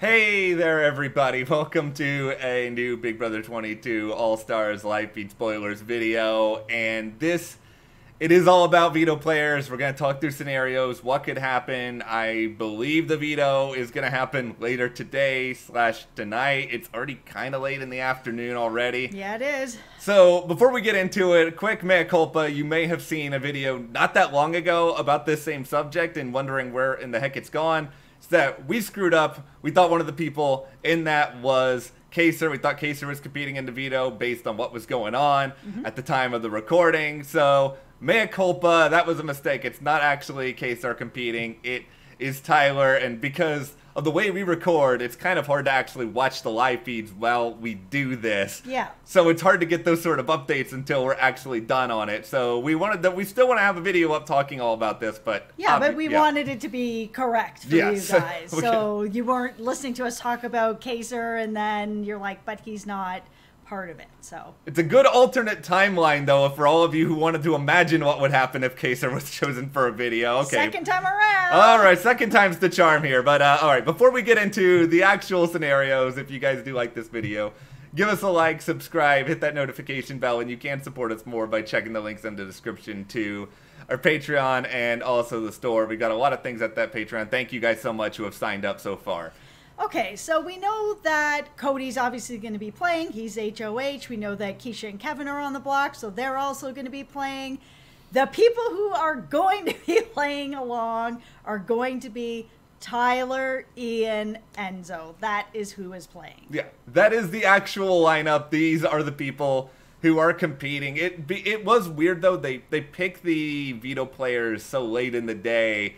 Hey there, everybody. Welcome to a new Big Brother 22 All-Stars live feed spoilers video. And it is all about veto players. We're going to talk through scenarios, what could happen. I believe the veto is going to happen later today / tonight. It's already kind of late in the afternoon already. Yeah, it is. So before we get into it, quick mea culpa. You may have seen a video not that long ago about this same subject and wondering where in the heck it's gone. It's that we screwed up. We thought one of the people in that was KAYSAR. We thought KAYSAR was competing in the veto based on what was going on at the time of the recording. So mea culpa, that was a mistake. It's not actually KAYSAR competing. It is Tyler, and because of the way we record, it's kind of hard to actually watch the live feeds while we do this. Yeah. So it's hard to get those sort of updates until we're actually done on it. So we still want to have a video up talking all about this, but yeah, but we wanted it to be correct for you guys. So you weren't listening to us talk about KAYSAR and then you're like, but he's not part of it. So it's a good alternate timeline, though, for all of you who wanted to imagine what would happen if KAYSAR was chosen for a video. Okay. Second time around. All right, second time's the charm here. But all right, before we get into the actual scenarios, if you guys do like this video, give us a like, subscribe, hit that notification bell, and you can support us more by checking the links in the description to our Patreon and also the store. We've got a lot of things at that Patreon. Thank you guys so much who have signed up so far. Okay, so we know that Cody's obviously going to be playing. He's HOH. We know that Keisha and Kevin are on the block, so they're also going to be playing. The people who are going to be playing along are going to be Tyler, Ian, Enzo. That is who is playing. Yeah, that is the actual lineup. These are the people who are competing. It was weird, though. They picked the veto players so late in the day.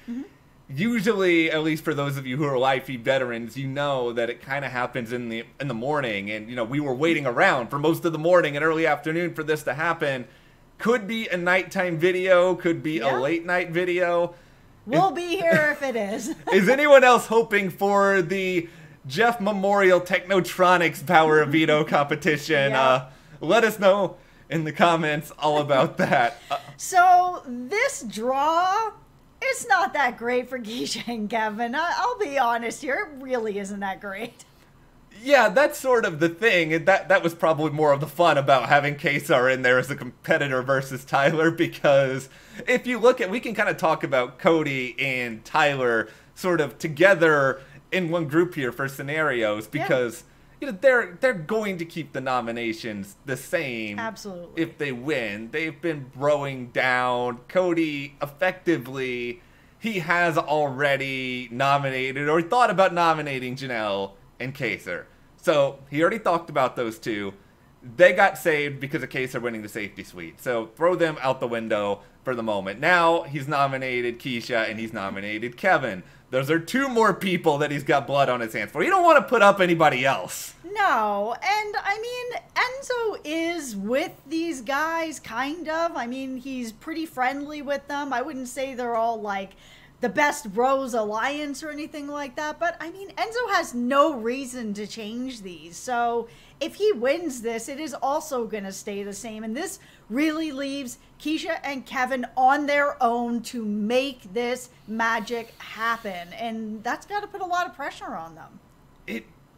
Usually, at least for those of you who are live feed veterans, you know that it kind of happens in the morning, and you know we were waiting around for most of the morning and early afternoon for this to happen. Could be a nighttime video, could be a late night video. We'll be here if it is. Is anyone else hoping for the Jeff Memorial Technotronics Power Veto competition? Let us know in the comments all about that. So this draw, it's not that great for Keisha and Kevin. I'll be honest here. It really isn't that great. Yeah, that's sort of the thing. That was probably more of the fun about having KAYSAR in there as a competitor versus Tyler, because if you look at, we can kind of talk about Cody and Tyler sort of together in one group here for scenarios, because you know they're going to keep the nominations the same. Absolutely. If they win. They've been broing down. Cody, effectively, he has already nominated or thought about nominating Janelle and KAYSAR. So he already talked about those two. They got saved because of KAYSAR winning the safety suite. So throw them out the window for the moment. Now he's nominated Keisha and he's nominated Kevin. Those are two more people that he's got blood on his hands for. You don't want to put up anybody else. No, and I mean, Enzo is with these guys, kind of. I mean, he's pretty friendly with them. I wouldn't say they're all like the best bros alliance or anything like that, but I mean, Enzo has no reason to change these. So if he wins this, it is also going to stay the same. And this really leaves Keisha and Kevin on their own to make this magic happen. And that's got to put a lot of pressure on them.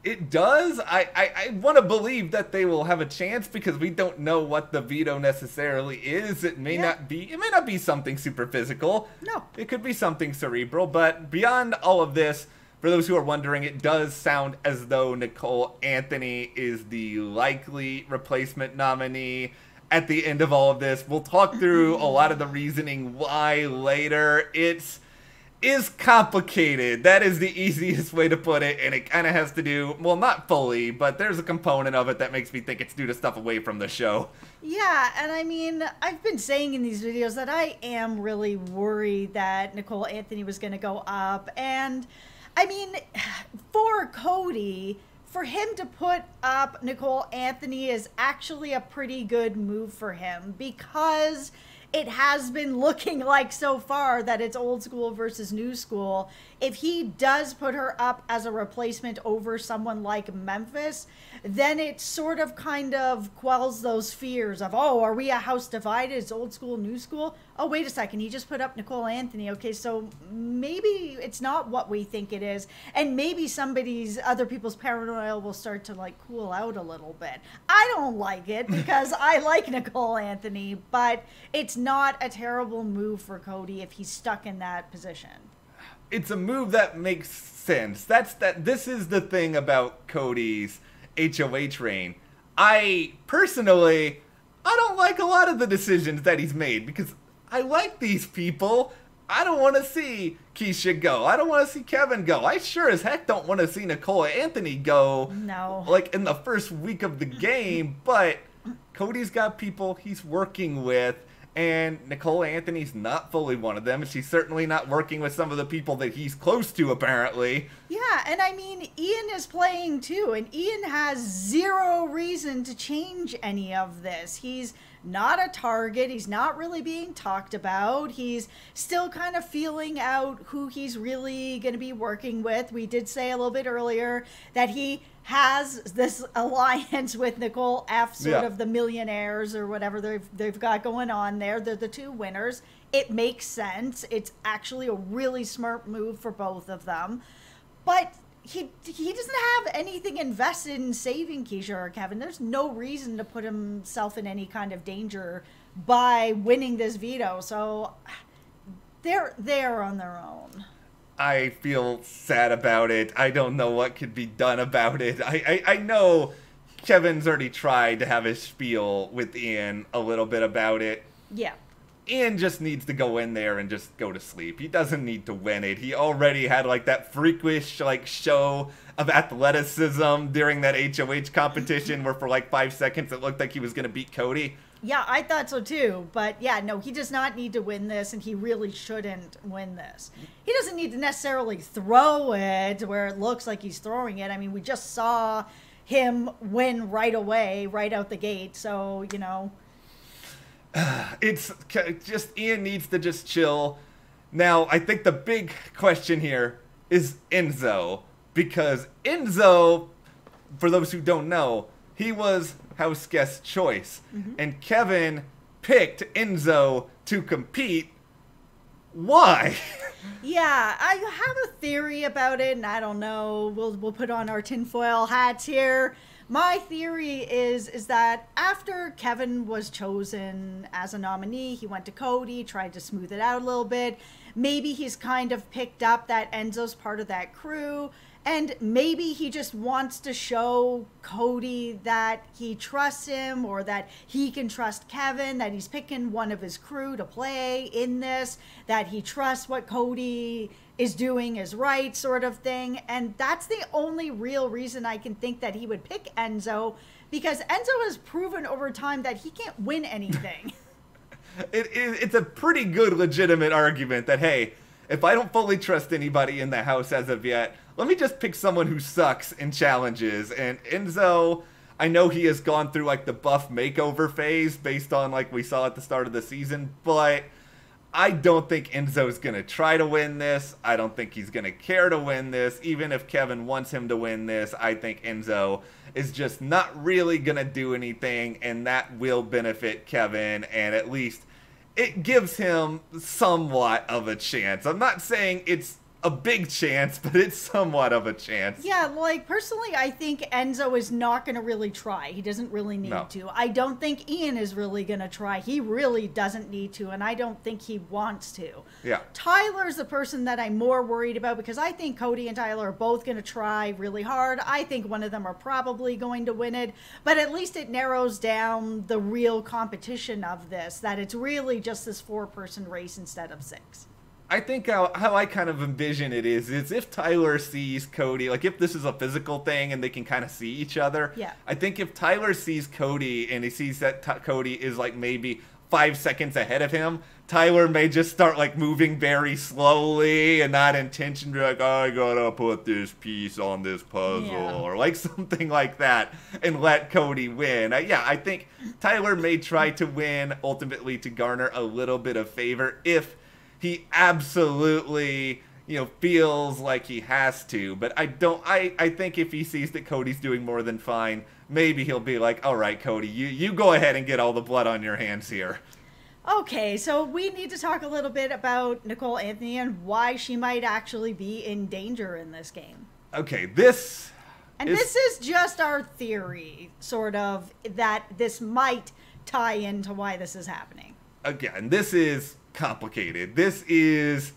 It does. I want to believe that they will have a chance because we don't know what the veto necessarily is. It may not be something super physical. No. It could be something cerebral. But beyond all of this, for those who are wondering, it does sound as though Nicole Anthony is the likely replacement nominee at the end of all of this. We'll talk through a lot of the reasoning why later. Is complicated. That is the easiest way to put it, and it kind of has to do, well, not fully, but there's a component of it that makes me think it's due to stuff away from the show. Yeah, and I mean, I've been saying in these videos that I am really worried that Nicole Anthony was going to go up, and I mean, for Cody, for him to put up Nicole Anthony is actually a pretty good move for him, because it has been looking like so far that it's old school versus new school if he does put her up as a replacement over someone like Memphis, then it sort of kind of quells those fears of, oh, are we a house divided? It's old school, new school. Oh, wait a second. He just put up Nicole Anthony. Okay, so maybe it's not what we think it is. And maybe other people's paranoia will start to like cool out a little bit. I don't like it because I like Nicole Anthony, but it's not a terrible move for Cody if he's stuck in that position. It's a move that makes sense. This is the thing about Cody's HOH reign. I don't like a lot of the decisions that he's made because I like these people. I don't want to see Keisha go. I don't want to see Kevin go. I sure as heck don't want to see Nicole Anthony go. No. Like in the first week of the game, but Cody's got people he's working with. And Nicole Anthony's not fully one of them. She's certainly not working with some of the people that he's close to, apparently. Yeah, and I mean, Ian is playing too, and Ian has zero reason to change any of this. He's not a target. He's not really being talked about. He's still kind of feeling out who he's really going to be working with. We did say a little bit earlier that he has this alliance with Nicole F, sort of the millionaires or whatever they've got going on there. They're the two winners. It makes sense. It's actually a really smart move for both of them. But he doesn't have anything invested in saving Keisha or Kevin. There's no reason to put himself in any kind of danger by winning this veto. So they're there on their own. I feel sad about it. I don't know what could be done about it. I know Kevin's already tried to have his spiel with Ian a little bit about it. Yeah. Ian just needs to go in there and just go to sleep. He doesn't need to win it. He already had like that freakish like show of athleticism during that HOH competition where for like 5 seconds it looked like he was going to beat Cody. Yeah, I thought so too. But yeah, no, he does not need to win this, and he really shouldn't win this. He doesn't need to necessarily throw it where it looks like he's throwing it. I mean, we just saw him win right away, right out the gate. So, you know. It's just Ian needs to just chill. Now, I think the big question here is Enzo. Because Enzo, for those who don't know, he was house guest choice. Mm-hmm. And Kevin picked Enzo to compete. Why? Yeah, I have a theory about it, and I don't know. We'll put on our tinfoil hats here. My theory is that after Kevin was chosen as a nominee, he went to Cody, tried to smooth it out a little bit. Maybe he's kind of picked up that Enzo's part of that crew. And maybe he just wants to show Cody that he trusts him or that he can trust Kevin, that he's picking one of his crew to play in this, that he trusts what Cody is doing is right, sort of thing. And that's the only real reason I can think that he would pick Enzo, because Enzo has proven over time that he can't win anything. It's a pretty good legitimate argument that, hey, if I don't fully trust anybody in the house as of yet, let me just pick someone who sucks in challenges. And Enzo, I know he has gone through like the buff makeover phase based on like we saw at the start of the season, but I don't think Enzo's going to try to win this. I don't think he's going to care to win this. Even if Kevin wants him to win this, I think Enzo is just not really going to do anything, and that will benefit Kevin, and at least it gives him somewhat of a chance. I'm not saying it's a big chance, but it's somewhat of a chance. Yeah, like, personally, I think Enzo is not going to really try. He doesn't really need to. I don't think Ian is really going to try. He really doesn't need to, and I don't think he wants to. Yeah. Tyler's the person that I'm more worried about, because I think Cody and Tyler are both going to try really hard. I think one of them are probably going to win it, but at least it narrows down the real competition of this, that it's really just this 4-person race instead of 6. I think how I kind of envision it is if Tyler sees Cody, like if this is a physical thing and they can kind of see each other. Yeah. I think if Tyler sees Cody and he sees that Cody is like maybe 5 seconds ahead of him, Tyler may just start like moving very slowly and not intentionally like, oh, I gotta put this piece on this puzzle or like something like that and let Cody win. I think Tyler may try to win ultimately to garner a little bit of favor if he absolutely feels like he has to. But I think if he sees that Cody's doing more than fine, maybe he'll be like, all right, Cody, you go ahead and get all the blood on your hands here. Okay, so we need to talk a little bit about Nicole Anthony and why she might actually be in danger in this game. Okay, this is just our theory, sort of, that this might tie into why this is happening. Again, this is complicated. This is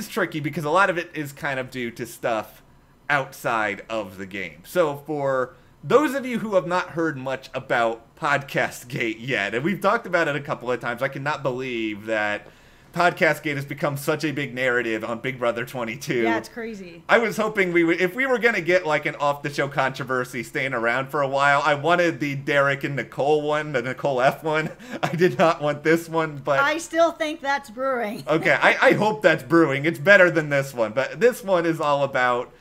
tricky because a lot of it is kind of due to stuff outside of the game. So for those of you who have not heard much about Podcastgate yet, and we've talked about it a couple of times, I cannot believe that Podcastgate has become such a big narrative on Big Brother 22. Yeah, it's crazy. I was hoping if we were going to get like an off-the-show controversy staying around for a while, I wanted the DERRICK and Nicole one, the Nicole F one. I did not want this one, but I still think that's brewing. Okay, I hope that's brewing. It's better than this one, but this one is all about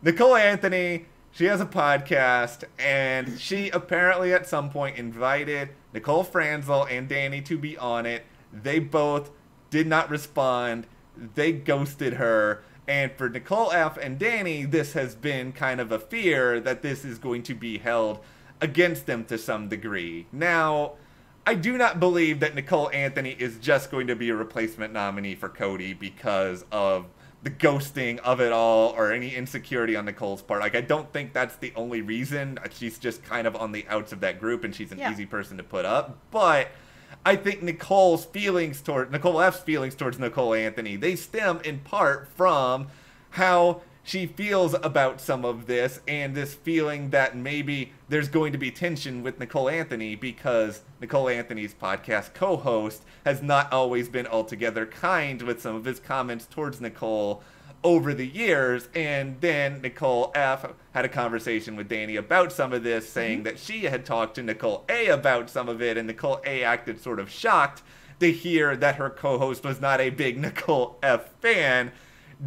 Nicole Anthony. She has a podcast, and she apparently at some point invited Nicole Franzel and Danny to be on it. They both did not respond. They ghosted her. And for Nicole F. and Danny, this has been kind of a fear that this is going to be held against them to some degree. Now, I do not believe that Nicole Anthony is just going to be a replacement nominee for Cody because of the ghosting of it all or any insecurity on Nicole's part. Like, I don't think that's the only reason. She's just kind of on the outs of that group, and she's an easy person to put up. But I think Nicole F's feelings towards Nicole Anthony, they stem in part from how she feels about some of this and this feeling that maybe there's going to be tension with Nicole Anthony because Nicole Anthony's podcast co-host has not always been altogether kind with some of his comments towards Nicole over the years. And then Nicole F. had a conversation with Danny about some of this, saying that she had talked to Nicole A. about some of it, and Nicole A. acted sort of shocked to hear that her co-host was not a big Nicole F. fan.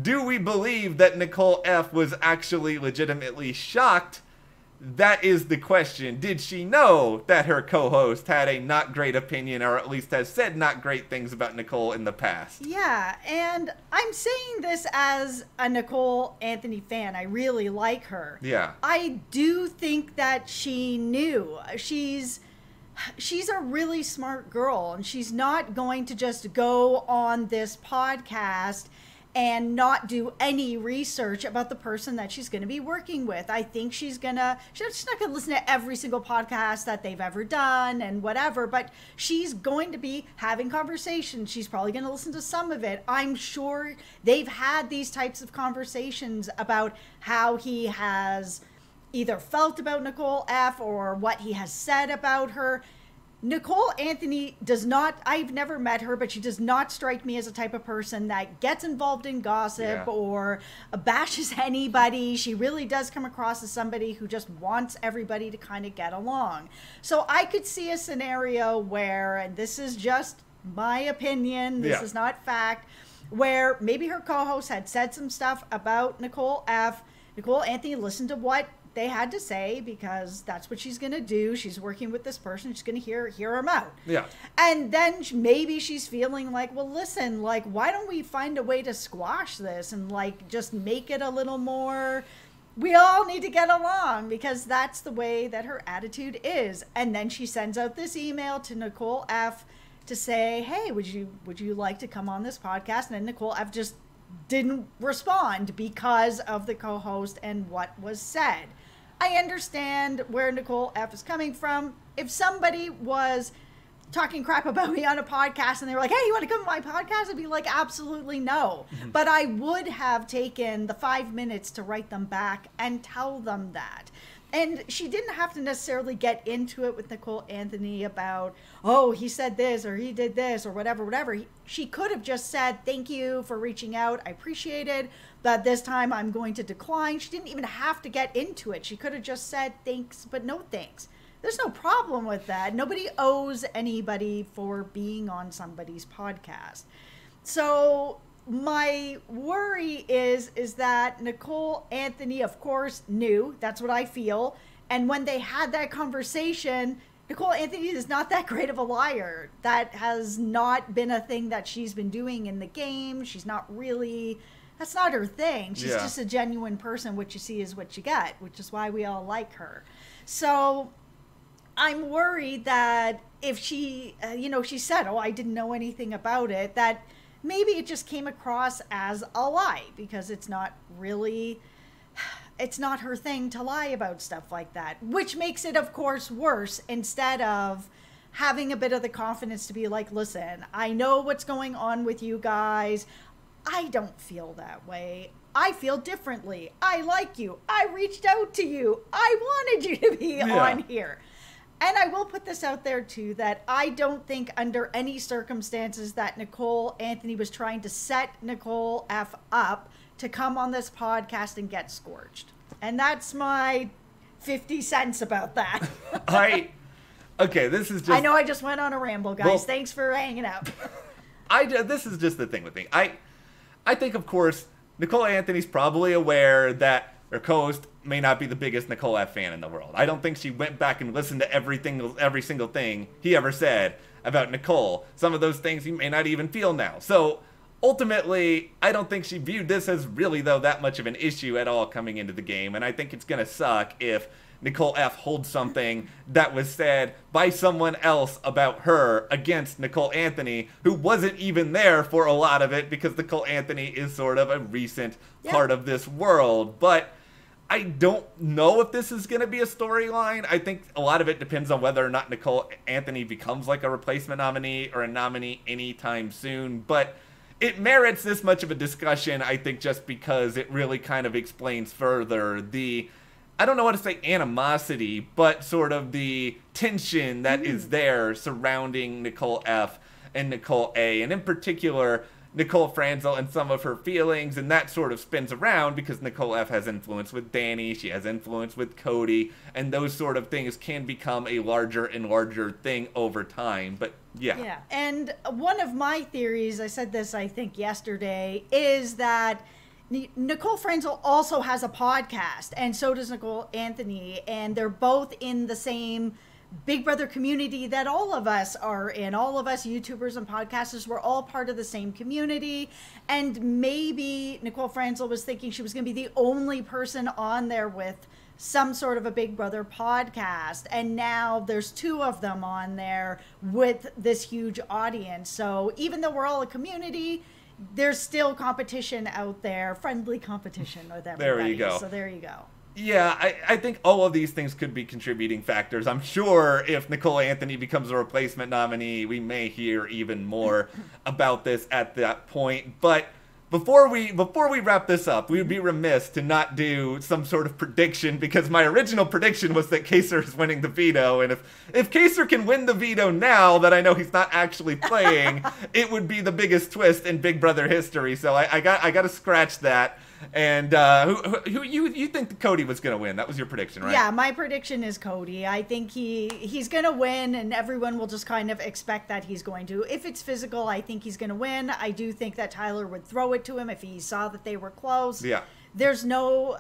Do we believe that Nicole F. was actually legitimately shocked? That is the question. Did she know that her co-host had a not great opinion, or at least has said not great things about Nicole in the past? Yeah, and I'm saying this as a Nicole Anthony fan. I really like her. Yeah. I do think that she knew. She's a really smart girl, and she's not going to just go on this podcast and not do any research about the person that she's going to be working with. I think she's not going to listen to every single podcast that they've ever done and whatever, but she's going to be having conversations. She's probably going to listen to some of it. I'm sure they've had these types of conversations about how he has either felt about Nicole F. or what he has said about her. Nicole Anthony does not, I've never met her, but she does not strike me as a type of person that gets involved in gossip or bashes anybody. She really does come across as somebody who just wants everybody to kind of get along. So I could see a scenario where, and this is just my opinion, this is not fact, where maybe her co-host had said some stuff about Nicole F. Nicole Anthony listened to what they had to say because that's what she's going to do. She's working with this person. She's going to hear them out. Yeah. And then maybe she's feeling like, well, listen, like, why don't we find a way to squash this and like just make it a little more, we all need to get along, because that's the way that her attitude is. And then she sends out this email to Nicole F. to say, hey, would you like to come on this podcast? And then Nicole F. just didn't respond because of the co-host and what was said. I understand where Nicole F. is coming from. If somebody was talking crap about me on a podcast and they were like, hey, you want to come on my podcast? I'd be like, absolutely no. But I would have taken the 5 minutes to write them back and tell them that. And she didn't have to necessarily get into it with Nicole Anthony about, oh, he said this or he did this or whatever. She could have just said, thank you for reaching out. I appreciate it. But this time I'm going to decline. She didn't even have to get into it. She could have just said thanks, but no thanks. There's no problem with that. Nobody owes anybody for being on somebody's podcast. So my worry is that Nicole Anthony, of course, knew. That's what I feel. And when they had that conversation, Nicole Anthony is not that great of a liar. That has not been a thing that she's been doing in the game. She's not really That's not her thing. She's Yeah. just a genuine person. What you see is what you get, which is why we all like her. So I'm worried that if she, she said, oh, I didn't know anything about it, that maybe it just came across as a lie, because it's not her thing to lie about stuff like that, which makes it, of course, worse, instead of having a bit of the confidence to be like, listen, I know what's going on with you guys. I don't feel that way. I feel differently. I like you. I reached out to you. I wanted you to be on here. And I will put this out there too, that I don't think under any circumstances that Nicole Anthony was trying to set Nicole F up to come on this podcast and get scorched. And that's my 50 cents about that. Okay, this is just... I know I just went on a ramble, guys. Well, thanks for hanging out. This is just the thing with me. I think, of course, Nicole Anthony's probably aware that her co-host may not be the biggest Nicole F fan in the world. I don't think she went back and listened to every single thing he ever said about Nicole. Some of those things he may not even feel now. So, ultimately, I don't think she viewed this as really, though, that much of an issue at all coming into the game. And I think it's going to suck if Nicole F holds something that was said by someone else about her against Nicole Anthony, who wasn't even there for a lot of it, because Nicole Anthony is sort of a recent part of this world. But I don't know if this is going to be a storyline. I think a lot of it depends on whether or not Nicole Anthony becomes like a replacement nominee or a nominee anytime soon. But it merits this much of a discussion, I think, just because it really kind of explains further the, I don't know how to say animosity, but sort of the tension that is there surrounding Nicole F and Nicole A. And in particular, Nicole Franzel and some of her feelings, and that sort of spins around because Nicole F has influence with Danny, she has influence with Cody, and those sort of things can become a larger and larger thing over time. But yeah. And one of my theories, I said this I think yesterday, is that Nicole Franzel also has a podcast, and so does Nicole Anthony, and they're both in the same Big Brother community that all of us are in. All of us YouTubers and podcasters, we're all part of the same community. And maybe Nicole Franzel was thinking she was going to be the only person on there with some sort of a Big Brother podcast. And now there's two of them on there with this huge audience. So even though we're all a community, there's still competition out there, friendly competition with everybody. There you go. So there you go. Yeah, I think all of these things could be contributing factors. I'm sure if Nicole Anthony becomes a replacement nominee, we may hear even more about this at that point. But before we wrap this up, we would be remiss to not do some sort of prediction, because my original prediction was that KAYSAR is winning the veto, and if KAYSAR can win the veto now that I know he's not actually playing, it would be the biggest twist in Big Brother history. So I got to scratch that. And who you think Cody was going to win? That was your prediction, right? Yeah, my prediction is Cody. I think he's going to win, and everyone will just kind of expect that he's going to. If it's physical, I think he's going to win. I do think that Tyler would throw it to him if he saw that they were close. Yeah. There's no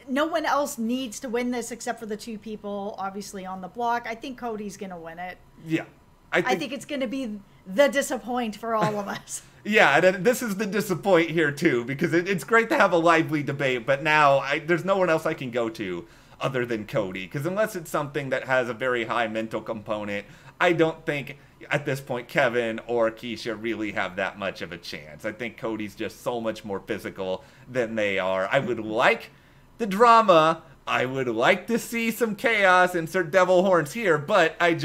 one else needs to win this except for the two people obviously on the block. I think Cody's going to win it. Yeah. I think it's going to be the disappoint for all of us. Yeah, and this is the disappoint here too, because it's great to have a lively debate, but now there's no one else I can go to other than Cody, because unless it's something that has a very high mental component, I don't think at this point Kevin or Keisha really have that much of a chance. I think Cody's just so much more physical than they are. I would like the drama, I would like to see some chaos, insert devil horns here, but I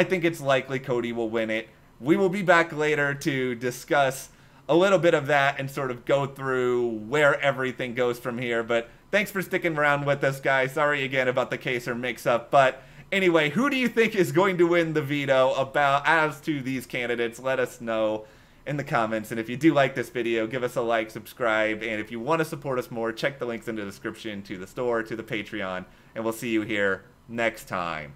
think it's likely Cody will win it. We will be back later to discuss a little bit of that and sort of go through where everything goes from here. But thanks for sticking around with us, guys. Sorry again about the KAYSAR mix-up. But anyway, who do you think is going to win the veto? As to these candidates, let us know in the comments. And if you do like this video, give us a like, subscribe. And if you want to support us more, check the links in the description to the store, to the Patreon. And we'll see you here next time.